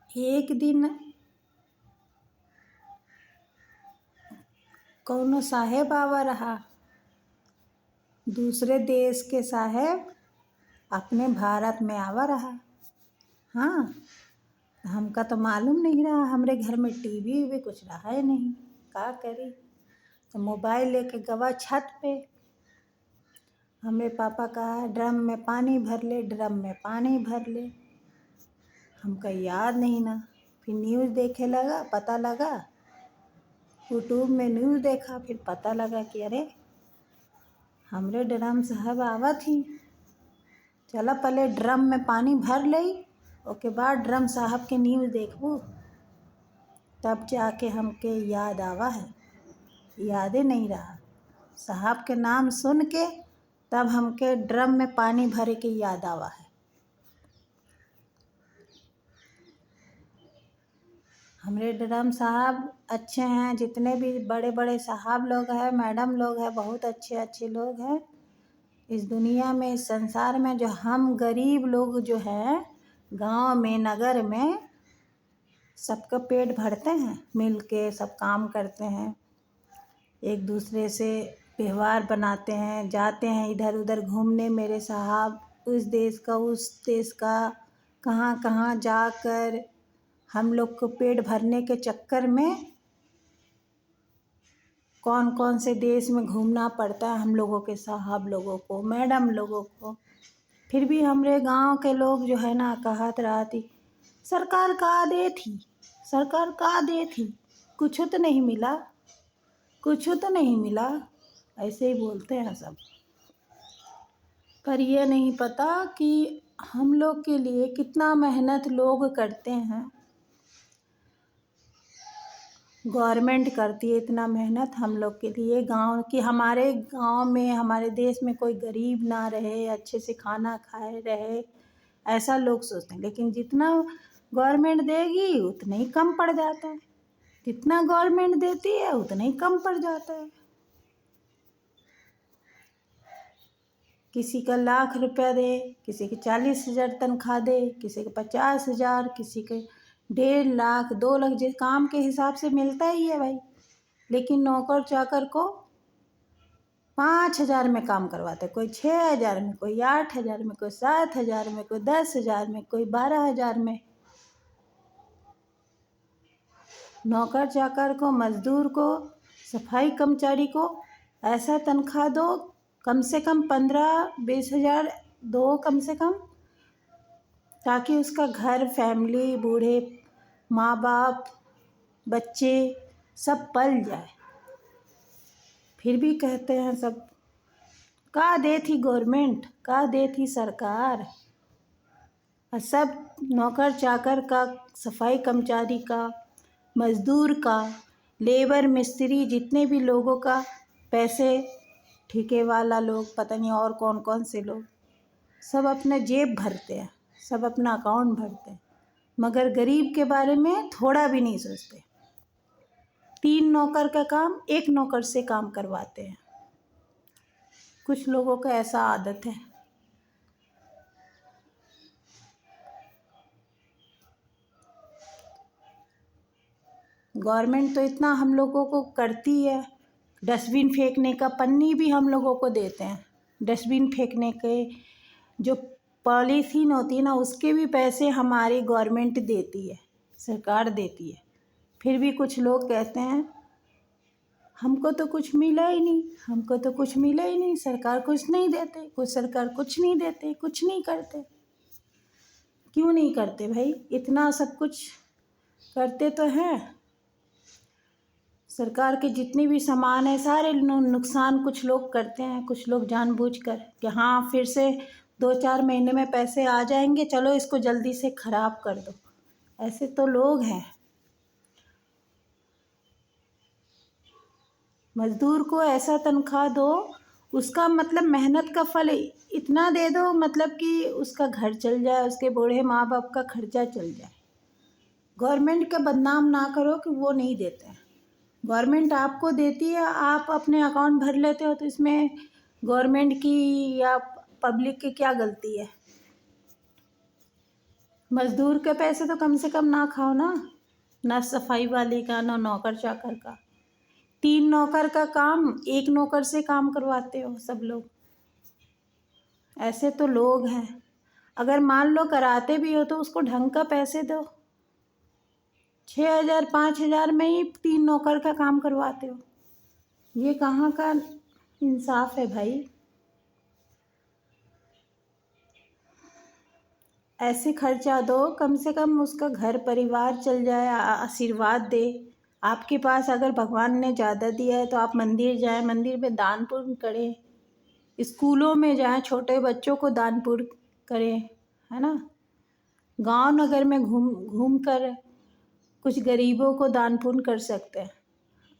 एक दिन कौनो साहेब आवा रहा, दूसरे देश के साहेब अपने भारत में आवा रहा। हाँ, हमका तो मालूम नहीं रहा, हमरे घर में टीवी भी कुछ रहा ही नहीं, का करी। तो मोबाइल लेके गवा छत पे। हमरे पापा कहा ड्रम में पानी भर ले, ड्रम में पानी भर ले। हमका याद नहीं ना। फिर न्यूज़ देखे लगा, पता लगा, यूट्यूब में न्यूज़ देखा, फिर पता लगा कि अरे हमरे ड्रम साहब आवत ही। चला पहले ड्रम में पानी भर लई, ओके बाद ड्रम साहब के न्यूज़ देखबू, तब जाके हमके याद आवा है। यादे नहीं रहा। साहब के नाम सुन के तब हमके ड्रम में पानी भरे के याद आवा है। हमरे ड्रम साहब अच्छे हैं, जितने भी बड़े बड़े साहब लोग हैं, मैडम लोग हैं, बहुत अच्छे अच्छे लोग हैं इस दुनिया में, इस संसार में। जो हम गरीब लोग जो हैं गांव में, नगर में, सबका पेट भरते हैं, मिल के सब काम करते हैं, एक दूसरे से व्यवहार बनाते हैं, जाते हैं इधर उधर घूमने मेरे साहब, उस देश का उस देश का, कहाँ कहाँ जाकर हम लोग को पेट भरने के चक्कर में कौन कौन से देश में घूमना पड़ता है हम लोगों के साहब लोगों को, मैडम लोगों को। फिर भी हमरे गांव के लोग जो है ना कहत रहती, सरकार का दे थी, सरकार का दे थी, कुछ तो नहीं मिला, कुछ तो नहीं मिला, ऐसे ही बोलते हैं सब। पर ये नहीं पता कि हम लोग के लिए कितना मेहनत लोग करते हैं। गवर्नमेंट करती है इतना मेहनत हम लोग के लिए, गांव की, हमारे गांव में, हमारे देश में कोई गरीब ना रहे, अच्छे से खाना खाए रहे, ऐसा लोग सोचते हैं। लेकिन जितना गवर्नमेंट देगी उतना ही कम पड़ जाता है, जितना गवर्नमेंट देती है उतना ही कम पड़ जाता है। किसी का 1,00,000 रुपया दे, किसी के 40,000 तनख्वाह दे, किसी के 50,000, किसी के 1,50,000, 2 लाख, जिस काम के हिसाब से मिलता ही है भाई। लेकिन नौकर चाकर को 5,000 में काम करवाते, कोई 6,000 में, कोई 8,000 में, कोई 7,000 में, कोई 10,000 में, कोई 12,000 में। नौकर चाकर को, मजदूर को, सफाई कर्मचारी को ऐसा तनख्वाह दो, कम से कम 15-20,000 दो कम से कम, ताकि उसका घर, फैमिली, बूढ़े माँ बाप, बच्चे सब पल जाए। फिर भी कहते हैं सब, का दे थी गवर्नमेंट, का दे थी सरकार। और सब नौकर चाकर का, सफाई कर्मचारी का, मजदूर का, लेबर मिस्त्री, जितने भी लोगों का पैसे, ठेके वाला लोग, पता नहीं और कौन कौन से लोग, सब अपने जेब भरते हैं, सब अपना अकाउंट भरते हैं, मगर गरीब के बारे में थोड़ा भी नहीं सोचते। 3 नौकर का काम 1 नौकर से काम करवाते हैं। कुछ लोगों का ऐसा आदत है। गवर्नमेंट तो इतना हम लोगों को करती है, डस्टबिन फेंकने का पन्नी भी हम लोगों को देते हैं, डस्टबिन फेंकने के जो पॉलीथीन होती है ना, उसके भी पैसे हमारी गवर्नमेंट देती है, सरकार देती है। फिर भी कुछ लोग कहते हैं हमको तो कुछ मिला ही नहीं, हमको तो कुछ मिला ही नहीं, सरकार कुछ नहीं देते, कुछ सरकार कुछ नहीं देते, कुछ नहीं करते। क्यों नहीं करते भाई, इतना सब कुछ करते तो हैं। सरकार के जितने भी सामान है सारे नुकसान कुछ लोग करते हैं, कुछ लोग जानबूझकर कि हाँ फिर से 2-4 महीने में पैसे आ जाएंगे, चलो इसको जल्दी से ख़राब कर दो। ऐसे तो लोग हैं। मज़दूर को ऐसा तनख्वाह दो, उसका मतलब मेहनत का फल इतना दे दो, मतलब कि उसका घर चल जाए, उसके बूढ़े माँ बाप का खर्चा चल जाए। गवर्नमेंट का बदनाम ना करो कि वो नहीं देते हैं। गवर्नमेंट आपको देती है, आप अपने अकाउंट भर लेते हो, तो इसमें गवर्नमेंट की या पब्लिक की क्या गलती है। मज़दूर के पैसे तो कम से कम ना खाओ ना सफाई वाले का ना नौकर चाकर का। 3 नौकर का काम 1 नौकर से काम करवाते हो सब लोग। ऐसे तो लोग हैं। अगर मान लो कराते भी हो तो उसको ढंग का पैसे दो। 6,000 5,000 में ही 3 नौकर का काम करवाते हो। ये कहाँ का इंसाफ है भाई। ऐसे खर्चा दो, कम से कम उसका घर परिवार चल जाए, आशीर्वाद दे। आपके पास अगर भगवान ने ज़्यादा दिया है तो आप मंदिर जाएं, मंदिर में दान पुण्य करें, स्कूलों में जाएं, छोटे बच्चों को दान पुण्य करें, है ना। गांव नगर में घूम घूम कर कुछ गरीबों को दान पुण्य कर सकते हैं।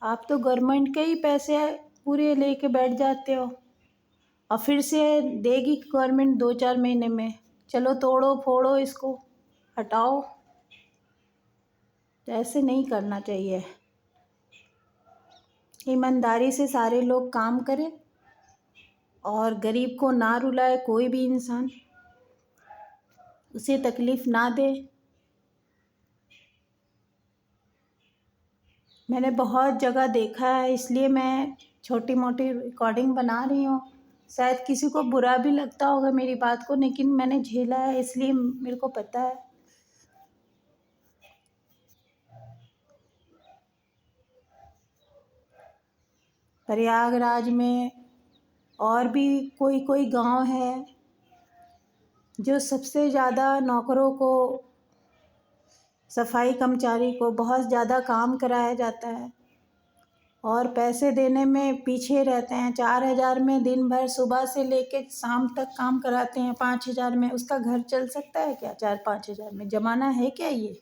आप तो गवर्नमेंट के ही पैसे पूरे लेके बैठ जाते हो और फिर से देगी गवर्नमेंट 2-4 महीने में। चलो तोड़ो फोड़ो इसको, हटाओ। तो ऐसे नहीं करना चाहिए। ईमानदारी से सारे लोग काम करें और गरीब को ना रुलाए कोई भी इंसान, उसे तकलीफ़ ना दे। मैंने बहुत जगह देखा है, इसलिए मैं छोटी मोटी रिकॉर्डिंग बना रही हूँ। शायद किसी को बुरा भी लगता होगा मेरी बात को, लेकिन मैंने झेला है इसलिए मेरे को पता है। प्रयागराज में और भी कोई कोई गांव है जो सबसे ज़्यादा नौकरों को, सफाई कर्मचारी को बहुत ज़्यादा काम कराया जाता है और पैसे देने में पीछे रहते हैं। 4,000 में दिन भर सुबह से लेके शाम तक काम कराते हैं। 5,000 में उसका घर चल सकता है क्या? 4-5 हज़ार में ज़माना है क्या ये?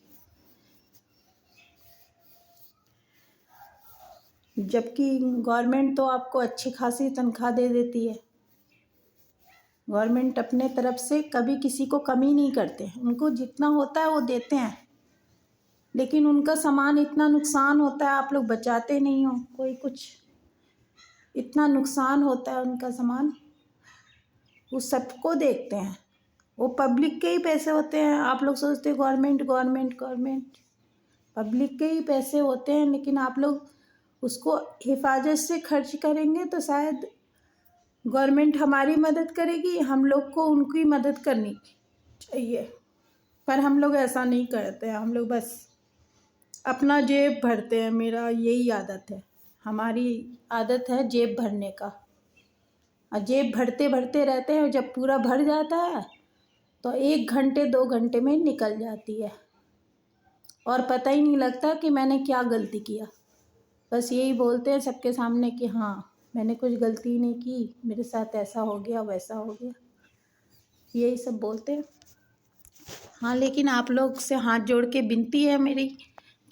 जबकि गवर्नमेंट तो आपको अच्छी खासी तनख्वाह दे देती है। गवर्नमेंट अपने तरफ से कभी किसी को कमी नहीं करते, उनको जितना होता है वो देते हैं, लेकिन उनका सामान इतना नुकसान होता है, आप लोग बचाते नहीं हो कोई कुछ। इतना नुकसान होता है उनका सामान, वो सबको देखते हैं। वो पब्लिक के ही पैसे होते हैं। आप लोग सोचते हो गवर्नमेंट गवर्नमेंट गवर्नमेंट, पब्लिक के ही पैसे होते हैं, लेकिन आप लोग उसको हिफाजत से खर्च करेंगे तो शायद गवर्नमेंट हमारी मदद करेगी, हम लोग को उनकी मदद करनी चाहिए। पर हम लोग ऐसा नहीं करते हैं, हम लोग बस अपना जेब भरते हैं। मेरा यही आदत है, हमारी आदत है जेब भरने का। और जेब भरते भरते रहते हैं, जब पूरा भर जाता है तो 1 घंटे 2 घंटे में निकल जाती है और पता ही नहीं लगता कि मैंने क्या गलती किया। बस यही बोलते हैं सबके सामने कि हाँ मैंने कुछ गलती नहीं की, मेरे साथ ऐसा हो गया वैसा हो गया, यही सब बोलते हैं। हाँ, लेकिन आप लोग से हाथ जोड़ के विनती है मेरी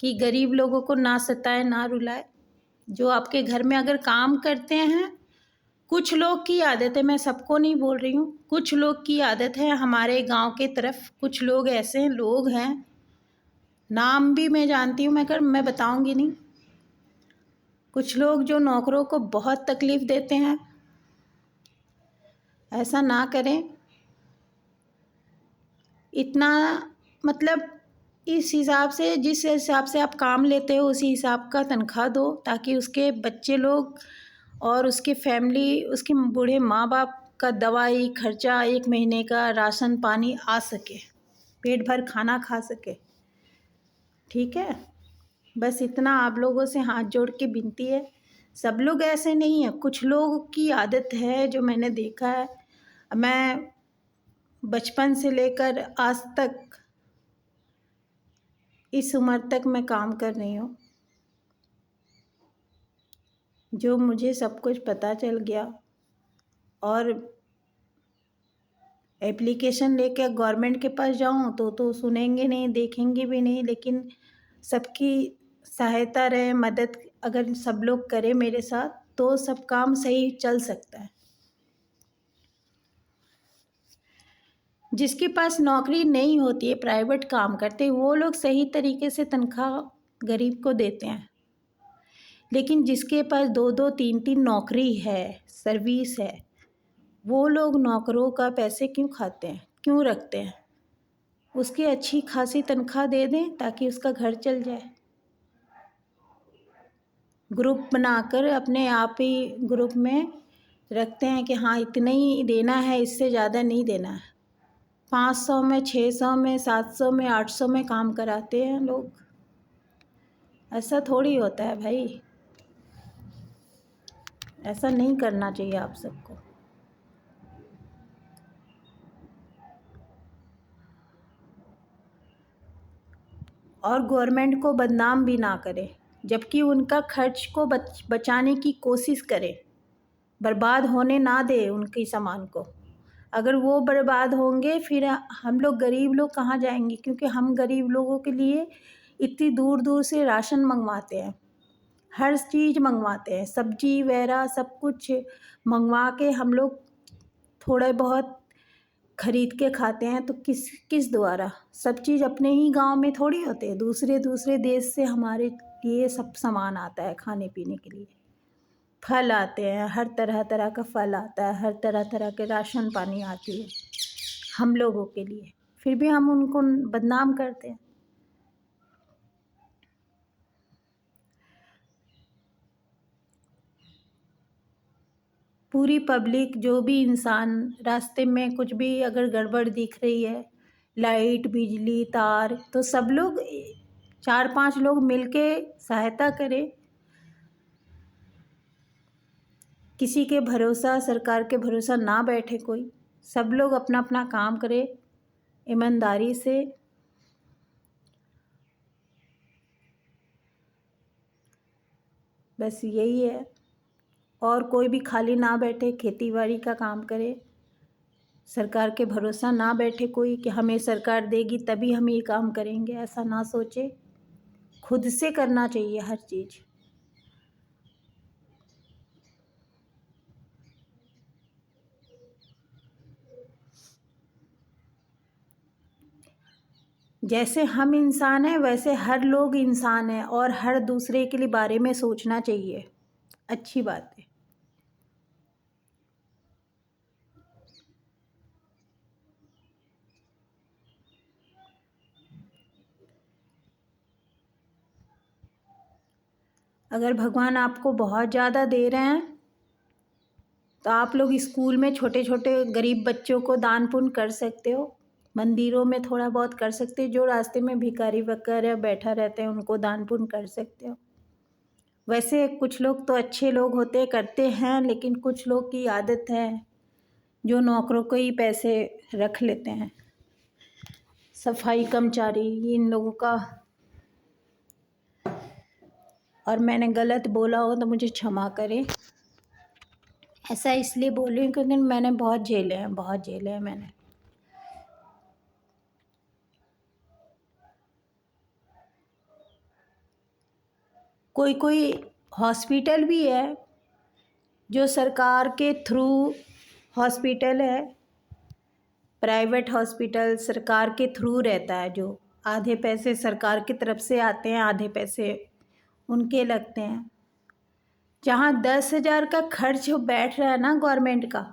कि गरीब लोगों को ना सताए ना रुलाए। जो आपके घर में अगर काम करते हैं, कुछ लोग की आदत है, मैं सबको नहीं बोल रही हूँ, कुछ लोग की आदत है। हमारे गांव के तरफ कुछ लोग ऐसे लोग हैं, नाम भी मैं जानती हूँ, मैं बताऊँगी नहीं। कुछ लोग जो नौकरों को बहुत तकलीफ़ देते हैं, ऐसा ना करें। इतना मतलब इस हिसाब से, जिस हिसाब से आप काम लेते हो उसी हिसाब का तनख्वाह दो, ताकि उसके बच्चे लोग और उसकी फैमिली, उसके बूढ़े माँ बाप का दवाई खर्चा, 1 महीने का राशन पानी आ सके, पेट भर खाना खा सके। ठीक है, बस इतना आप लोगों से हाथ जोड़ के विनती है। सब लोग ऐसे नहीं हैं, कुछ लोगों की आदत है जो मैंने देखा है। मैं बचपन से लेकर आज तक, इस उम्र तक मैं काम कर रही हूँ, जो मुझे सब कुछ पता चल गया। और एप्लीकेशन लेके गवर्नमेंट के पास जाऊँ तो सुनेंगे नहीं, देखेंगे भी नहीं, लेकिन सबकी सहायता रहे, मदद अगर सब लोग करें मेरे साथ तो सब काम सही चल सकता है। जिसके पास नौकरी नहीं होती है, प्राइवेट काम करते, वो लोग सही तरीके से तनख्वाह गरीब को देते हैं। लेकिन जिसके पास 2-2 3-3 नौकरी है, सर्विस है, वो लोग नौकरों का पैसे क्यों खाते हैं, क्यों रखते हैं? उसकी अच्छी खासी तनख्वाह दे दें ताकि उसका घर चल जाए। ग्रुप बनाकर अपने आप ही ग्रुप में रखते हैं कि हाँ इतना ही देना है, इससे ज़्यादा नहीं देना है। 500 में, 600 में, 700 में, 800 में काम कराते हैं लोग। ऐसा थोड़ी होता है भाई, ऐसा नहीं करना चाहिए आप सबको। और गवर्नमेंट को बदनाम भी ना करे, जबकि उनका खर्च को बचाने की कोशिश करे, बर्बाद होने ना दे उनके सामान को। अगर वो बर्बाद होंगे फिर हम लोग गरीब लोग कहाँ जाएंगे, क्योंकि हम गरीब लोगों के लिए इतनी दूर दूर से राशन मंगवाते हैं, हर चीज़ मंगवाते हैं, सब्जी वगैरह सब कुछ मंगवा के हम लोग थोड़े बहुत खरीद के खाते हैं। तो किस किस द्वारा? सब चीज़ अपने ही गांव में थोड़ी होते हैं, दूसरे दूसरे देश से हमारे लिए सब सामान आता है खाने पीने के लिए। फल आते हैं, हर तरह तरह का फल आता है, हर तरह तरह के राशन पानी आती है हम लोगों के लिए, फिर भी हम उनको बदनाम करते हैं। पूरी पब्लिक, जो भी इंसान रास्ते में कुछ भी अगर गड़बड़ दिख रही है, लाइट, बिजली, तार, तो सब लोग 4-5 लोग मिलके सहायता करें। किसी के भरोसा, सरकार के भरोसा ना बैठे कोई, सब लोग अपना अपना काम करे ईमानदारी से। बस यही है, और कोई भी खाली ना बैठे, खेती बाड़ी का काम करे, सरकार के भरोसा ना बैठे कोई कि हमें सरकार देगी तभी हम ये काम करेंगे, ऐसा ना सोचे। खुद से करना चाहिए हर चीज़। जैसे हम इंसान हैं वैसे हर लोग इंसान हैं, और हर दूसरे के लिए बारे में सोचना चाहिए, अच्छी बात है। अगर भगवान आपको बहुत ज़्यादा दे रहे हैं तो आप लोग स्कूल में छोटे छोटे गरीब बच्चों को दान पुण्य कर सकते हो, मंदिरों में थोड़ा बहुत कर सकते हो, जो रास्ते में भिखारी वगैरह बैठा रहते हैं उनको दान पुण्य कर सकते हो। वैसे कुछ लोग तो अच्छे लोग होते करते हैं, लेकिन कुछ लोग की आदत है जो नौकरों को ही पैसे रख लेते हैं, सफाई कर्मचारी, इन लोगों का। और मैंने गलत बोला हो तो मुझे क्षमा करें। ऐसा इसलिए बोल रही हूँ क्योंकि मैंने बहुत झेले हैं, बहुत झेले हैं मैंने। कोई कोई हॉस्पिटल भी है जो सरकार के थ्रू हॉस्पिटल है, प्राइवेट हॉस्पिटल सरकार के थ्रू रहता है, जो आधे पैसे सरकार की तरफ से आते हैं, आधे पैसे उनके लगते हैं। जहाँ 10,000 का खर्च बैठ रहा है ना गवर्नमेंट का,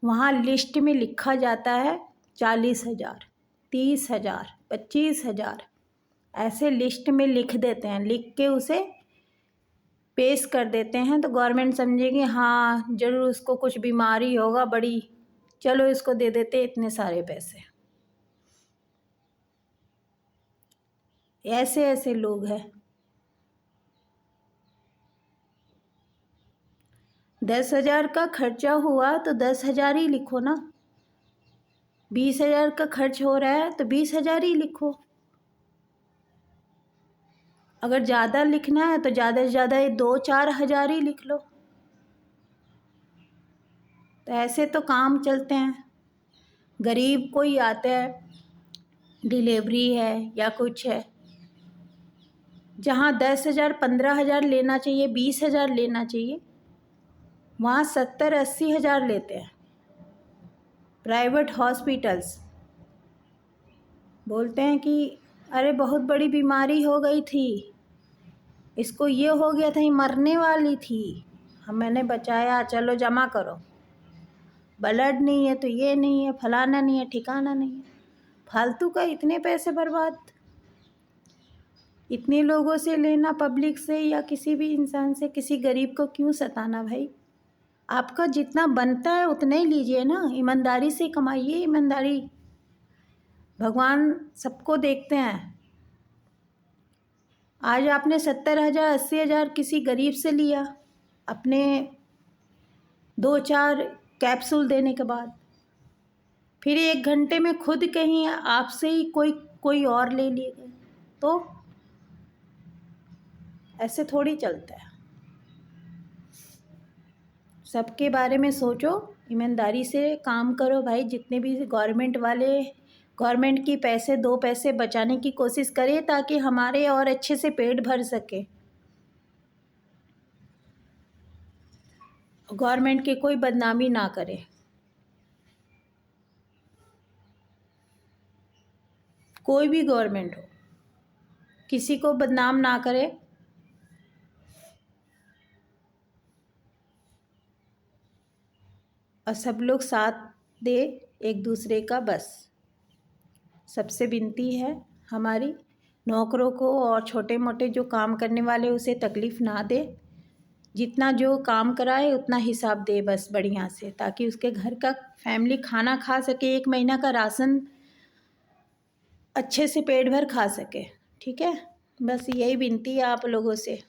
वहाँ लिस्ट में लिखा जाता है 40,000, 30,000, 25,000, ऐसे लिस्ट में लिख देते हैं, लिख के उसे पेश कर देते हैं। तो गवर्नमेंट समझेगी हाँ जरूर उसको कुछ बीमारी होगा बड़ी, चलो इसको दे देते इतने सारे पैसे। ऐसे ऐसे लोग हैं। 10,000 का खर्चा हुआ तो 10,000 ही लिखो ना, 20,000 का खर्च हो रहा है तो 20,000 ही लिखो। अगर ज़्यादा लिखना है तो ज़्यादा से ज़्यादा 2-4 हज़ार ही लिख लो। तो ऐसे तो काम चलते हैं। गरीब कोई आता है, डिलीवरी है या कुछ है, जहाँ 10,000, 15,000 लेना चाहिए, 20,000 लेना चाहिए, वहाँ 70-80 हज़ार लेते हैं। प्राइवेट हॉस्पिटल्स बोलते हैं कि अरे बहुत बड़ी बीमारी हो गई थी, इसको ये हो गया था, ये मरने वाली थी, मैंने बचाया, चलो जमा करो। ब्लड नहीं है तो ये नहीं है, फलाना नहीं है, ठिकाना नहीं है। फालतू का इतने पैसे बर्बाद, इतने लोगों से लेना, पब्लिक से या किसी भी इंसान से, किसी गरीब को क्यों सताना भाई। आपका जितना बनता है उतना ही लीजिए ना, ईमानदारी से कमाइए, ईमानदारी। भगवान सबको देखते हैं। आज आपने 70,000 80,000 किसी गरीब से लिया अपने 2-4 कैप्सूल देने के बाद, फिर 1 घंटे में खुद कहीं आपसे ही कोई और ले लेगा, तो ऐसे थोड़ी चलता है। सबके बारे में सोचो, ईमानदारी से काम करो भाई। जितने भी गवर्नमेंट वाले, गवर्नमेंट की पैसे 2 पैसे बचाने की कोशिश करें ताकि हमारे और अच्छे से पेट भर सके। गवर्नमेंट की कोई बदनामी ना करे, कोई भी गवर्नमेंट हो, किसी को बदनाम ना करे। और सब लोग साथ दे एक दूसरे का, बस सबसे विनती है हमारी। नौकरों को और छोटे मोटे जो काम करने वाले उसे तकलीफ़ ना दे, जितना जो काम कराए उतना हिसाब दे बस बढ़िया से, ताकि उसके घर का फैमिली खाना खा सके, 1 महीना का राशन अच्छे से पेट भर खा सके। ठीक है, बस यही विनती है आप लोगों से।